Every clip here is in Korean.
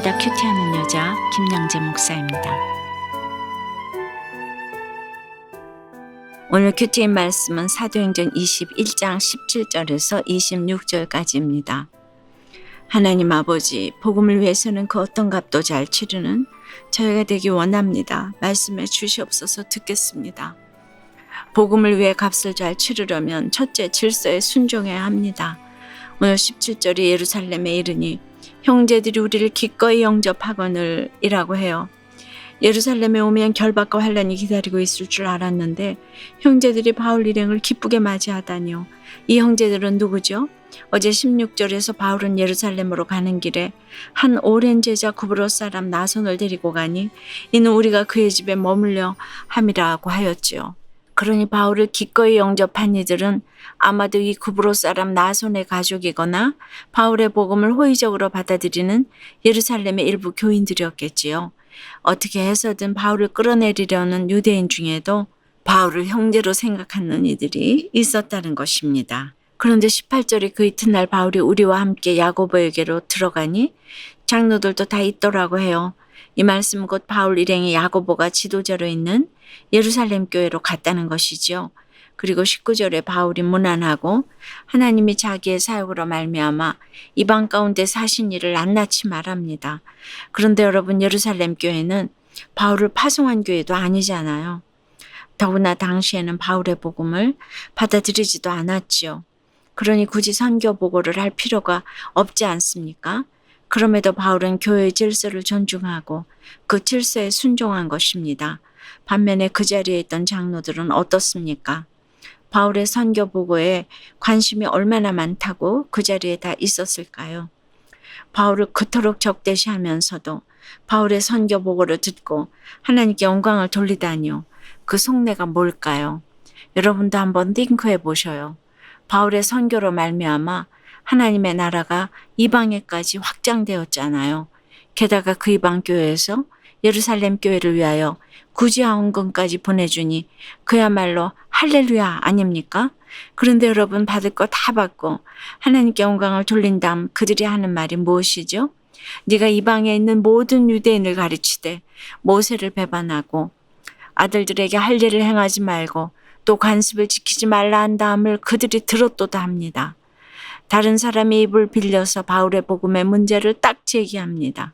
날마다 큐티하는 여자 김양재 목사입니다. 오늘 큐티인 말씀은 사도행전 21장 17절에서 26절까지입니다. 하나님 아버지, 복음을 위해서는 그 어떤 값도 잘 치르는 저희가 되기 원합니다. 말씀해 주시옵소서. 듣겠습니다. 복음을 위해 값을 잘 치르려면 첫째, 질서에 순종해야 합니다. 오늘 17절이 예루살렘에 이르니 형제들이 우리를 기꺼이 영접하거늘 이라고 해요. 예루살렘에 오면 결박과 환란이 기다리고 있을 줄 알았는데 형제들이 바울 일행을 기쁘게 맞이하다니요. 이 형제들은 누구죠? 어제 16절에서 바울은 예루살렘으로 가는 길에 한 오랜 제자 구브로스 사람 나손을 데리고 가니 이는 우리가 그의 집에 머물려 함이라고 하였지요. 그러니 바울을 기꺼이 영접한 이들은 아마도 이 구브로스 사람 나손의 가족이거나 바울의 복음을 호의적으로 받아들이는 예루살렘의 일부 교인들이었겠지요. 어떻게 해서든 바울을 끌어내리려는 유대인 중에도 바울을 형제로 생각하는 이들이 있었다는 것입니다. 그런데 18절에 그 이튿날 바울이 우리와 함께 야고보에게로 들어가니 장로들도 다 있더라고 해요. 이 말씀은 곧 바울 일행의 야고보가 지도자로 있는 예루살렘 교회로 갔다는 것이지요. 그리고 19절에 바울이 문안하고 하나님이 자기의 사역으로 말미암아 이방 가운데 사신 일을 낱낱이 말합니다. 그런데 여러분, 예루살렘 교회는 바울을 파송한 교회도 아니잖아요. 더구나 당시에는 바울의 복음을 받아들이지도 않았지요. 그러니 굳이 선교 보고를 할 필요가 없지 않습니까? 그럼에도 바울은 교회의 질서를 존중하고 그 질서에 순종한 것입니다. 반면에 그 자리에 있던 장로들은 어떻습니까? 바울의 선교 보고에 관심이 얼마나 많다고 그 자리에 다 있었을까요? 바울을 그토록 적대시하면서도 바울의 선교 보고를 듣고 하나님께 영광을 돌리다니요. 그 속내가 뭘까요? 여러분도 한번 띵크해 보셔요. 바울의 선교로 말미암아 하나님의 나라가 이방에까지 확장되었잖아요. 게다가 그 이방 교회에서 예루살렘 교회를 위하여 구제하원금까지 보내주니 그야말로 할렐루야 아닙니까? 그런데 여러분, 받을 거 다 받고 하나님께 영광을 돌린 다음 그들이 하는 말이 무엇이죠? 네가 이방에 있는 모든 유대인을 가르치되 모세를 배반하고 아들들에게 할례를 행하지 말고 또 관습을 지키지 말라 한 다음을 그들이 들었도다 합니다. 다른 사람의 입을 빌려서 바울의 복음의 문제를 딱 제기합니다.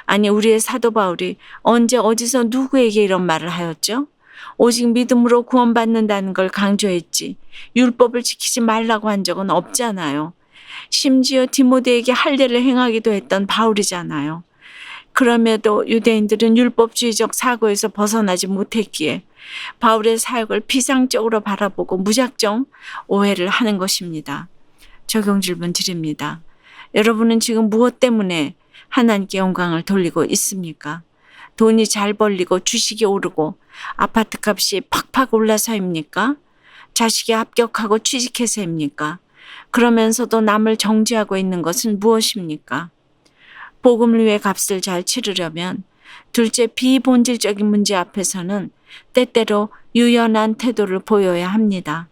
아니, 우리의 사도 바울이 언제 어디서 누구에게 이런 말을 하였죠? 오직 믿음으로 구원받는다는 걸 강조했지 율법을 지키지 말라고 한 적은 없잖아요. 심지어 디모데에게 할례를 행하기도 했던 바울이잖아요. 그럼에도 유대인들은 율법주의적 사고에서 벗어나지 못했기에 바울의 사역을 피상적으로 바라보고 무작정 오해를 하는 것입니다. 적용 질문 드립니다. 여러분은 지금 무엇 때문에 하나님께 영광을 돌리고 있습니까? 돈이 잘 벌리고 주식이 오르고 아파트 값이 팍팍 올라서입니까? 자식이 합격하고 취직해서입니까? 그러면서도 남을 정죄하고 있는 것은 무엇입니까? 복음을 위해 값을 잘 치르려면 둘째, 비본질적인 문제 앞에서는 때때로 유연한 태도를 보여야 합니다.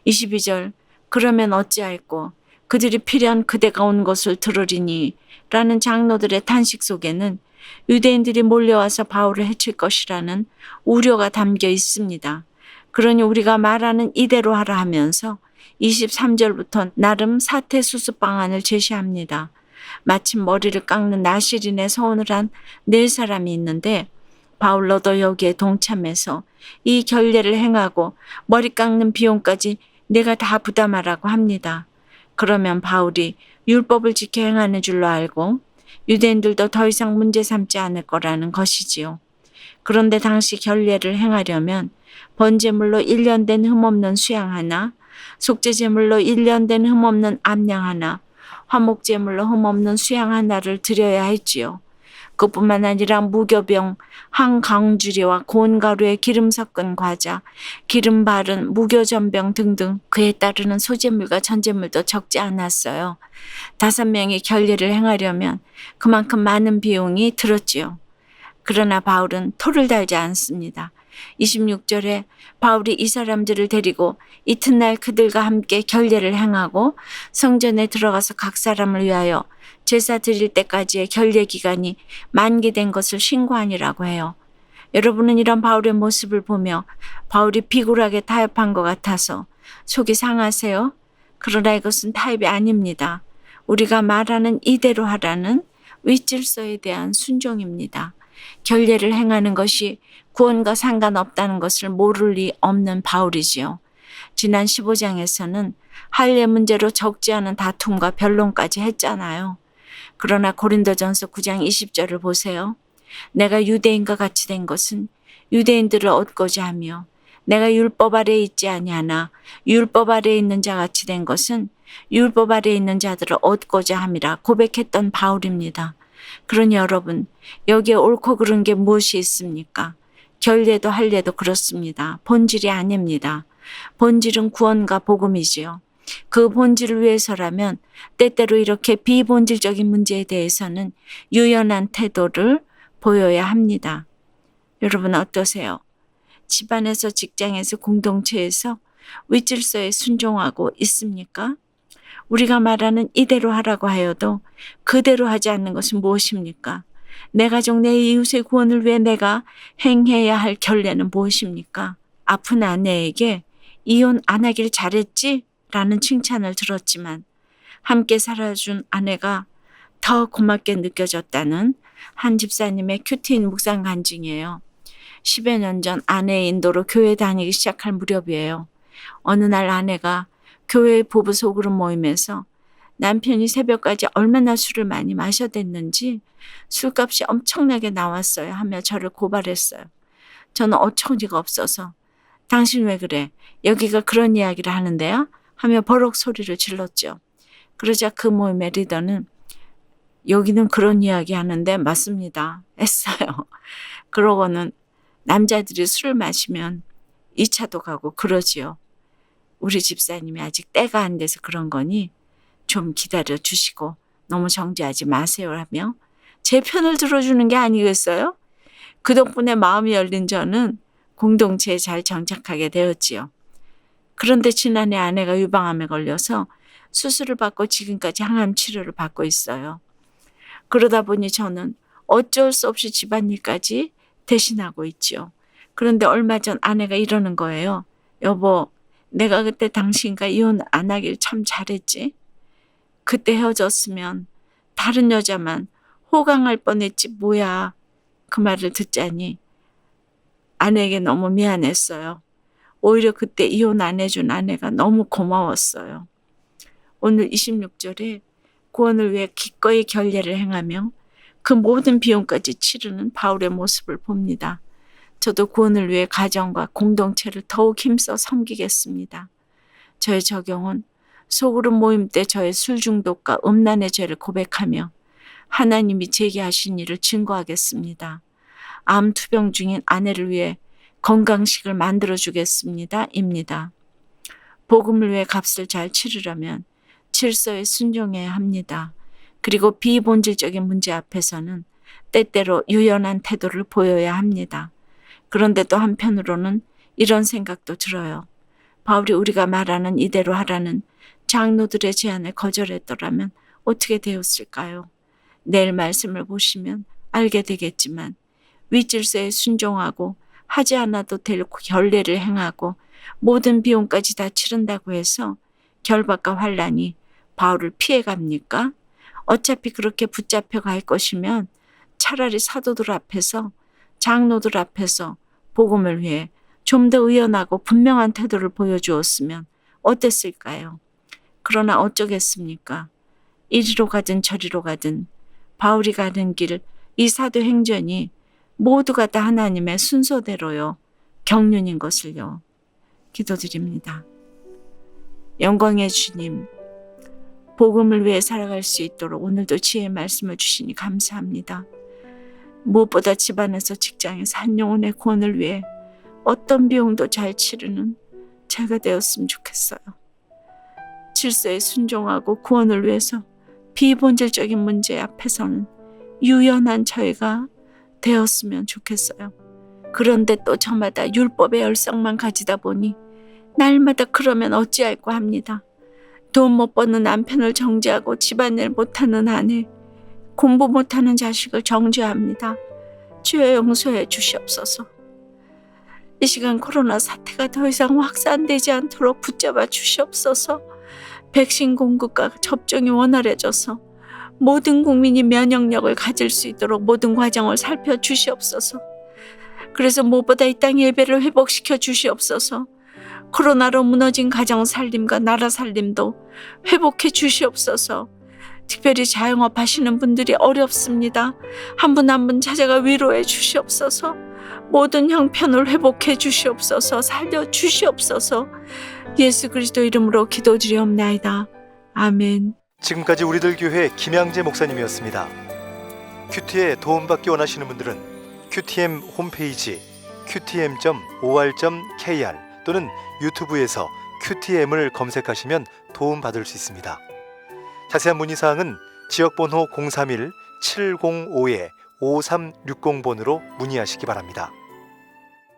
22절, 그러면 어찌할꼬 그들이 필연 그대가 온 것을 들으리니 라는 장로들의 탄식 속에는 유대인들이 몰려와서 바울을 해칠 것이라는 우려가 담겨 있습니다. 그러니 우리가 말하는 이대로 하라 하면서 23절부터 나름 사태 수습 방안을 제시합니다. 마침 머리를 깎는 나시린에 서원을 한 4사람이 있는데 바울 너도 여기에 동참해서 이 결례를 행하고 머리 깎는 비용까지 내가 다 부담하라고 합니다. 그러면 바울이 율법을 지켜 행하는 줄로 알고 유대인들도 더 이상 문제 삼지 않을 거라는 것이지요. 그런데 당시 결례를 행하려면 번제물로 1년 된 흠없는 수양 하나, 속죄제물로 1년 된 흠없는 암양 하나, 화목제물로 흠없는 수양 하나를 드려야 했지요. 그뿐만 아니라 무교병, 항강주리와 고운가루에 기름 섞은 과자, 기름 바른 무교전병 등등 그에 따르는 소제물과 전제물도 적지 않았어요. 5명이 결례를 행하려면 그만큼 많은 비용이 들었지요. 그러나 바울은 토를 달지 않습니다. 26절에 바울이 이 사람들을 데리고 이튿날 그들과 함께 결례를 행하고 성전에 들어가서 각 사람을 위하여 제사 드릴 때까지의 결례 기간이 만기된 것을 신고하니라고 해요. 여러분은 이런 바울의 모습을 보며 바울이 비굴하게 타협한 것 같아서 속이 상하세요? 그러나 이것은 타협이 아닙니다. 우리가 말하는 이대로 하라는 윗질서에 대한 순종입니다. 결례를 행하는 것이 구원과 상관없다는 것을 모를 리 없는 바울이지요. 지난 15장에서는 할례 문제로 적지 않은 다툼과 변론까지 했잖아요. 그러나 고린도전서 9장 20절을 보세요. 내가 유대인과 같이 된 것은 유대인들을 얻고자 하며 내가 율법 아래에 있지 아니하나 율법 아래에 있는 자 같이 된 것은 율법 아래에 있는 자들을 얻고자 함이라 고백했던 바울입니다. 그러니 여러분, 여기에 옳고 그른 게 무엇이 있습니까? 결례도 할례도 그렇습니다. 본질이 아닙니다. 본질은 구원과 복음이지요. 그 본질을 위해서라면 때때로 이렇게 비본질적인 문제에 대해서는 유연한 태도를 보여야 합니다. 여러분 어떠세요? 집안에서, 직장에서, 공동체에서 윗질서에 순종하고 있습니까? 우리가 말하는 이대로 하라고 하여도 그대로 하지 않는 것은 무엇입니까? 내 가족, 내 이웃의 구원을 위해 내가 행해야 할 결례는 무엇입니까? 아픈 아내에게 이혼 안 하길 잘했지? 라는 칭찬을 들었지만 함께 살아준 아내가 더 고맙게 느껴졌다는 한 집사님의 큐티인 묵상 간증이에요. 10여 년 전 아내의 인도로 교회 다니기 시작할 무렵이에요. 어느 날 아내가 교회 부부 소그룹 모임에서 남편이 새벽까지 얼마나 술을 많이 마셔댔는지 술값이 엄청나게 나왔어요 하며 저를 고발했어요. 저는 어처구니가 없어서 당신 왜 그래? 여기가 그런 이야기를 하는데요? 하며 버럭 소리를 질렀죠. 그러자 그 모임의 리더는 여기는 그런 이야기 하는데 맞습니다 했어요. 그러고는 남자들이 술을 마시면 2차도 가고 그러지요. 우리 집사님이 아직 때가 안 돼서 그런 거니 좀 기다려 주시고 너무 정죄하지 마세요 하며 제 편을 들어주는 게 아니겠어요? 그 덕분에 마음이 열린 저는 공동체에 잘 정착하게 되었지요. 그런데 지난해 아내가 유방암에 걸려서 수술을 받고 지금까지 항암 치료를 받고 있어요. 그러다 보니 저는 어쩔 수 없이 집안일까지 대신하고 있지요. 그런데 얼마 전 아내가 이러는 거예요. 여보, 내가 그때 당신과 이혼 안 하길 참 잘했지. 그때 헤어졌으면 다른 여자만 호강할 뻔했지 뭐야. 그 말을 듣자니 아내에게 너무 미안했어요. 오히려 그때 이혼 안 해준 아내가 너무 고마웠어요. 오늘 26절에 구원을 위해 기꺼이 결례를 행하며 그 모든 비용까지 치르는 바울의 모습을 봅니다. 저도 구원을 위해 가정과 공동체를 더욱 힘써 섬기겠습니다. 저의 적용은 소그룹 모임 때 저의 술 중독과 음란의 죄를 고백하며 하나님이 제게 하신 일을 증거하겠습니다. 암 투병 중인 아내를 위해 건강식을 만들어주겠습니다. 입니다. 복음을 위해 값을 잘 치르려면 질서에 순종해야 합니다. 그리고 비본질적인 문제 앞에서는 때때로 유연한 태도를 보여야 합니다. 그런데 또 한편으로는 이런 생각도 들어요. 바울이 우리가 말하는 이대로 하라는 장로들의 제안을 거절했더라면 어떻게 되었을까요? 내일 말씀을 보시면 알게 되겠지만 윗질서에 순종하고 하지 않아도 될 결례를 행하고 모든 비용까지 다 치른다고 해서 결박과 환란이 바울을 피해갑니까? 어차피 그렇게 붙잡혀 갈 것이면 차라리 사도들 앞에서 장로들 앞에서 복음을 위해 좀 더 의연하고 분명한 태도를 보여주었으면 어땠을까요? 그러나 어쩌겠습니까? 이리로 가든 저리로 가든 바울이 가는 길, 이 사도행전이 모두가 다 하나님의 순서대로요. 경륜인 것을요. 기도드립니다. 영광의 주님, 복음을 위해 살아갈 수 있도록 오늘도 지혜의 말씀을 주시니 감사합니다. 무엇보다 집안에서 직장에서 한 영혼의 구원을 위해 어떤 비용도 잘 치르는 제가 되었으면 좋겠어요. 질서에 순종하고 구원을 위해서 비본질적인 문제 앞에서는 유연한 저희가 되었으면 좋겠어요. 그런데 또 저마다 율법의 열성만 가지다 보니 날마다 그러면 어찌할꼬 합니다. 돈 못 버는 남편을 정죄하고 집안일 못하는 아내, 공부 못하는 자식을 정죄합니다. 주여 용서해 주시옵소서. 이 시간 코로나 사태가 더 이상 확산되지 않도록 붙잡아 주시옵소서. 백신 공급과 접종이 원활해져서 모든 국민이 면역력을 가질 수 있도록 모든 과정을 살펴주시옵소서. 그래서 무엇보다 이 땅 예배를 회복시켜 주시옵소서. 코로나로 무너진 가정 살림과 나라 살림도 회복해 주시옵소서. 특별히 자영업 하시는 분들이 어렵습니다. 한 분 한 분 찾아가 위로해 주시옵소서. 모든 형편을 회복해 주시옵소서. 살려 주시옵소서. 예수 그리스도 이름으로 기도드리옵나이다. 아멘. 지금까지 우리들 교회 김양재 목사님이었습니다. 큐티에 도움받기 원하시는 분들은 QTM 홈페이지 qtm.or.kr 또는 유튜브에서 QTM을 검색하시면 도움받을 수 있습니다. 자세한 문의사항은 지역번호 031-705-5360번으로 문의하시기 바랍니다.